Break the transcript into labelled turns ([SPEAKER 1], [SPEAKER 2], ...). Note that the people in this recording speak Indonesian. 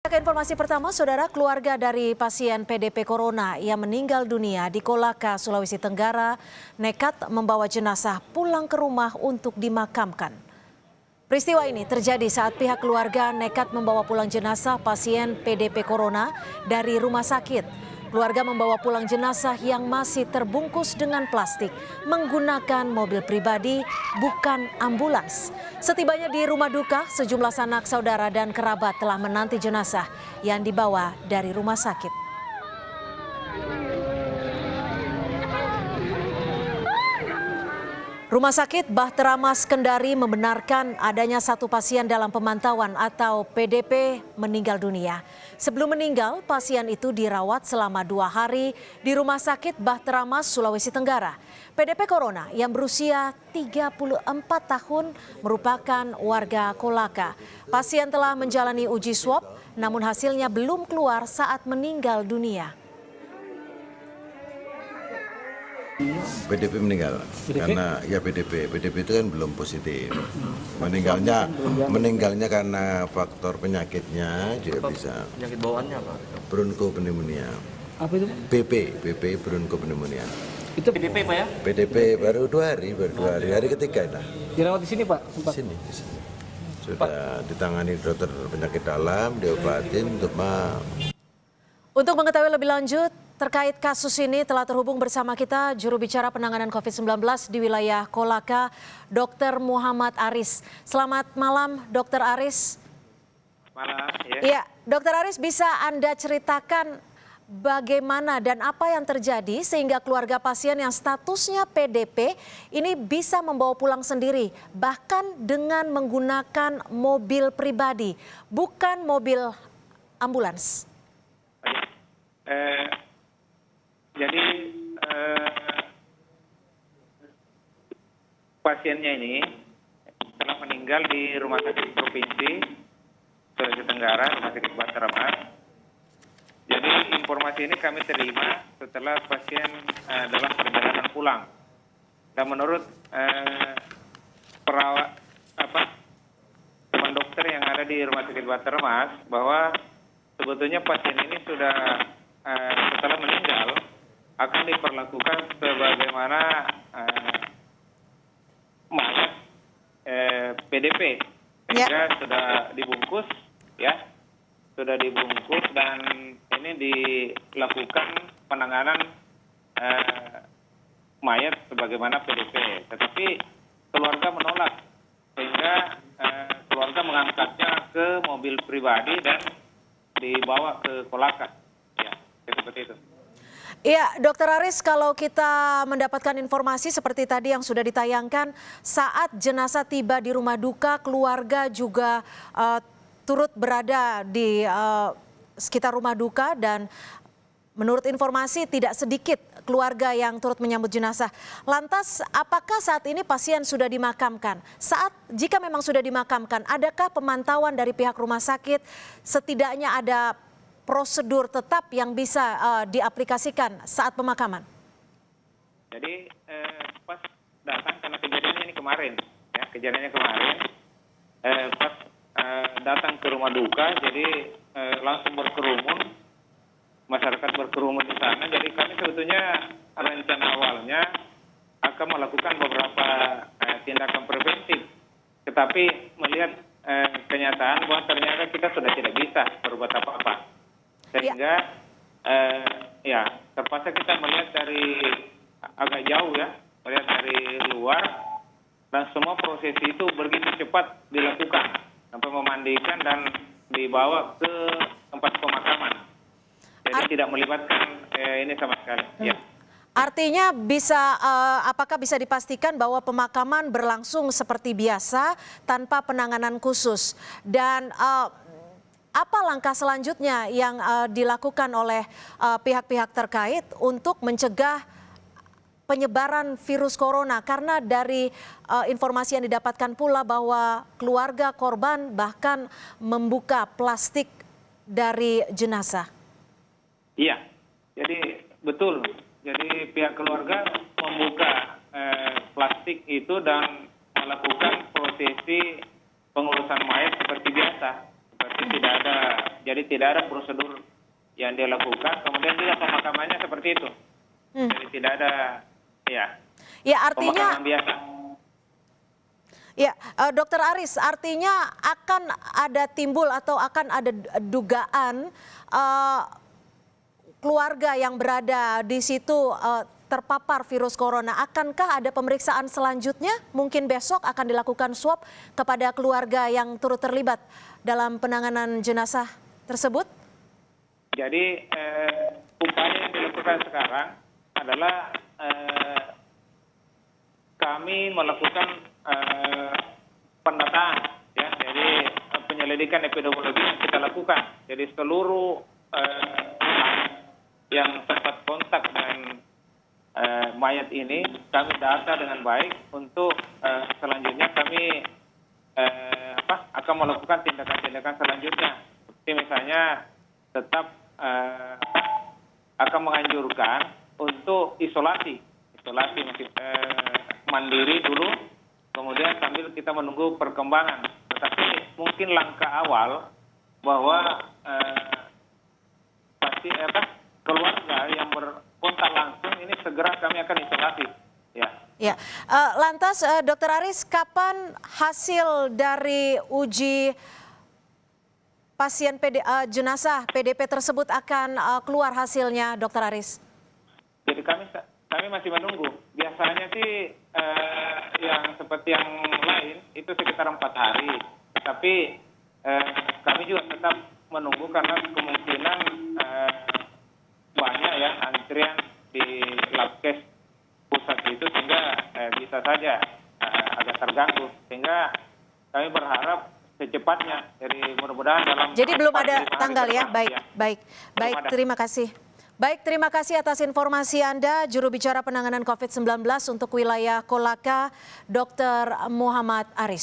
[SPEAKER 1] Ke informasi pertama, saudara, keluarga dari pasien PDP Corona yang meninggal dunia di Kolaka, Sulawesi Tenggara, nekat membawa jenazah pulang ke rumah untuk dimakamkan. Peristiwa ini terjadi saat pihak keluarga nekat membawa pulang jenazah pasien PDP Corona dari rumah sakit. Keluarga membawa pulang jenazah yang masih terbungkus dengan plastik menggunakan mobil pribadi, bukan ambulans. Setibanya di rumah duka, sejumlah sanak saudara dan kerabat telah menanti jenazah yang dibawa dari rumah sakit. Rumah sakit Bahtera Mas Kendari membenarkan adanya satu pasien dalam pemantauan atau PDP meninggal dunia. Sebelum meninggal, pasien itu dirawat selama 2 hari di Rumah Sakit Bahtera Mas, Sulawesi Tenggara. PDP Corona yang berusia 34 tahun merupakan warga Kolaka. Pasien telah menjalani uji swab, namun hasilnya belum keluar saat meninggal dunia.
[SPEAKER 2] PDP meninggal karena ya PDP itu kan belum positif. Meninggalnya karena faktor penyakitnya juga bisa.
[SPEAKER 3] Penyakit bawaannya apa?
[SPEAKER 2] Bronchopneumonia.
[SPEAKER 3] Apa itu?
[SPEAKER 2] BP bronchopneumonia.
[SPEAKER 3] Itu PDP Pak ya?
[SPEAKER 2] PDP baru 2 hari, hari ketiga nah.
[SPEAKER 3] Dirawat di sini Pak?
[SPEAKER 2] Di sini. Sudah ditangani dokter penyakit dalam, diobatin untuk
[SPEAKER 1] Untuk mengetahui lebih lanjut terkait kasus ini telah terhubung bersama kita juru bicara penanganan COVID-19 di wilayah Kolaka, Dr. Muhammad Aris. Selamat malam, Dr. Aris.
[SPEAKER 4] Malam, ya.
[SPEAKER 1] Iya, Dr. Aris, bisa Anda ceritakan bagaimana dan apa yang terjadi sehingga keluarga pasien yang statusnya PDP ini bisa membawa pulang sendiri, bahkan dengan menggunakan mobil pribadi, bukan mobil ambulans?
[SPEAKER 4] Jadi pasiennya ini telah meninggal di Rumah Sakit Provinsi Sulawesi Tenggara, Rumah Sakit Bahtera Mas. Jadi informasi ini kami terima setelah pasien dalam perjalanan pulang. Dan menurut teman dokter yang ada di Rumah Sakit Bahtera Mas, bahwa sebetulnya pasien ini sudah setelah meninggal akan diperlakukan sebagaimana mayat PDP, sehingga sudah dibungkus, ya, dan ini dilakukan penanganan mayat sebagaimana PDP. Tetapi keluarga menolak, sehingga keluarga mengangkatnya ke mobil pribadi dan dibawa ke Kolaka, ya, seperti itu.
[SPEAKER 1] Iya, Dr. Aris, kalau kita mendapatkan informasi seperti tadi yang sudah ditayangkan, saat jenazah tiba di rumah duka, keluarga juga turut berada di sekitar rumah duka dan menurut informasi tidak sedikit keluarga yang turut menyambut jenazah. Lantas, apakah saat ini pasien sudah dimakamkan? Jika memang sudah dimakamkan, adakah pemantauan dari pihak rumah sakit? Setidaknya ada prosedur tetap yang bisa diaplikasikan saat pemakaman?
[SPEAKER 4] Jadi pas datang, karena kejadiannya ini kemarin, ya, pas datang ke rumah duka, jadi langsung berkerumun, masyarakat berkerumun di sana. Jadi kami sebetulnya rencana awalnya akan melakukan beberapa tindakan preventif, tetapi melihat kenyataan bahwa ternyata kita sudah tidak bisa berbuat apa-apa. Sehingga terpaksa kita melihat dari agak jauh, ya, melihat dari luar, dan semua proses itu begitu cepat dilakukan sampai memandikan dan dibawa ke tempat pemakaman. Jadi tidak melibatkan ini sama sekali. Ya.
[SPEAKER 1] Artinya apakah bisa dipastikan bahwa pemakaman berlangsung seperti biasa tanpa penanganan khusus? Dan apa langkah selanjutnya yang dilakukan oleh pihak-pihak terkait untuk mencegah penyebaran virus corona? Karena dari informasi yang didapatkan pula bahwa keluarga korban bahkan membuka plastik dari jenazah.
[SPEAKER 4] Iya, jadi betul. Jadi pihak keluarga membuka plastik itu dan melakukan prosesi pengurusan mayat seperti biasa. berarti tidak ada prosedur yang dia lakukan, kemudian juga pemakamannya seperti itu. Jadi tidak ada
[SPEAKER 1] Ya artinya,
[SPEAKER 4] pemakaman biasa.
[SPEAKER 1] ya Dokter Aris, artinya akan ada timbul atau akan ada dugaan keluarga yang berada di situ terpapar virus corona. Akankah ada pemeriksaan selanjutnya? Mungkin besok akan dilakukan swab kepada keluarga yang turut terlibat dalam penanganan jenazah tersebut?
[SPEAKER 4] Jadi upaya yang dilakukan sekarang adalah kami melakukan pendataan, ya. Jadi penyelidikan epidemiologi yang kita lakukan. Jadi seluruh yang sempat kontak dengan mayat ini kami data dengan baik untuk selanjutnya kami akan melakukan tindakan-tindakan selanjutnya. Seperti misalnya tetap akan menganjurkan untuk isolasi mandiri dulu, kemudian sambil kita menunggu perkembangan. Tetapi mungkin langkah awal bahwa pasti keluarga yang berkontak langsung ini segera kami akan isolasi. Ya.
[SPEAKER 1] Lantas Dokter Aris, kapan hasil dari uji pasien jenazah PDP tersebut akan keluar hasilnya, Dokter Aris?
[SPEAKER 4] Jadi kami masih menunggu. Biasanya sih yang seperti yang lain itu sekitar 4 hari. Tetapi kami juga tetap menunggu karena kemungkinan banyak ya antrian di labkes pusat itu, sehingga bisa saja agak terganggu. Sehingga kami berharap secepatnya. Jadi mudah-mudahan dalam.
[SPEAKER 1] Jadi belum ada tanggal ya? Baik. Terima kasih. Baik, terima kasih atas informasi Anda, juru bicara penanganan COVID-19 untuk wilayah Kolaka, Dr. Muhammad Aris.